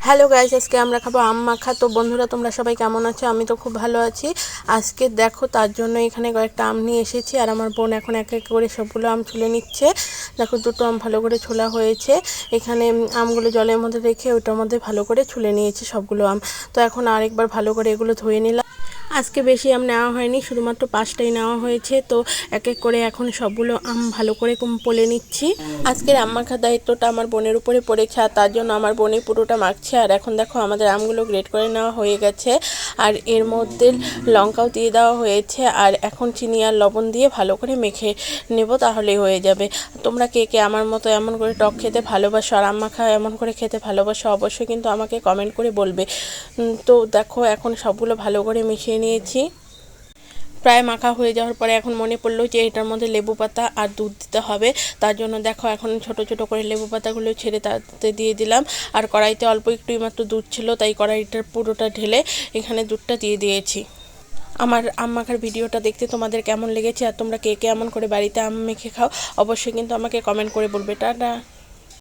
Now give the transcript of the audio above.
Hello guys, আজকে আমরা খাবো আম মাখা। তো বন্ধুরা, তোমরা সবাই কেমন আছো? আমি তো খুব ভালো আছি। আজকে দেখো, তার জন্য এখানে কয়েকটা আম নিয়ে এসেছি, আর আমার বোন এখন এক এক করে সবগুলো আম ছুলে নিচ্ছে। দেখো, দুটো আম ভালো করে ছোলা হয়েছে। এখানে আমগুলো জলের মধ্যে রেখে ওইটার মধ্যে ভালো করে ছুলে নিয়েছি সবগুলো আম। তো এখন আরেকবার ভালো করে এগুলো ধুয়ে নিলাম। আজকে বেশি আম নেওয়া হয়নি, শুধুমাত্র 5টাই নেওয়া হয়েছে। তো এক এক করে এখন সবগুলো আম ভালো করে পলে নিচ্ছি। আজকের আম মাখার দায়িত্বটা আমার বোনের উপরে পড়েছে, আর তার জন্য আমার বোনই পুরোটা মাখছে। আর এখন দেখো, আমাদের আমগুলো গ্রেট করে নেওয়া হয়ে গেছে, আর এর মধ্যে লঙ্কাও দিয়ে দেওয়া হয়েছে। আর এখন চিনি আর লবণ দিয়ে ভালো করে মেখে নেব, তাহলেই হয়ে যাবে। তোমরা কে কে আমার মতো এমন করে টক খেতে ভালোবাসো আর আম মাখা এমন করে খেতে ভালোবাসো, অবশ্যই কিন্তু আমাকে কমেন্ট করে বলবে। তো দেখো, এখন সবগুলো ভালো করে মিশিয়ে নিয়েছি। প্রায় মাখা হয়ে যাওয়ার পরে এখন মনে পড়লো যে এটার মধ্যে লেবু পাতা আর দুধ দিতে হবে। তার জন্য দেখো, এখন ছোট ছোট করে লেবু পাতাগুলো ছেড়ে তাতে দিয়ে দিলাম। আর কড়াইতে অল্প একটুই মাত্র দুধ ছিল, তাই কড়াইটার পুরোটা ঢেলে এখানে দুধটা দিয়ে দিয়েছি। আমার আম মাখার ভিডিওটা দেখতে তোমাদের কেমন লেগেছে, আর তোমরা কে কে এমন করে বাড়িতে আম মেখে খাও, অবশ্যই কিন্তু আমাকে কমেন্ট করে বলবে। টাটা।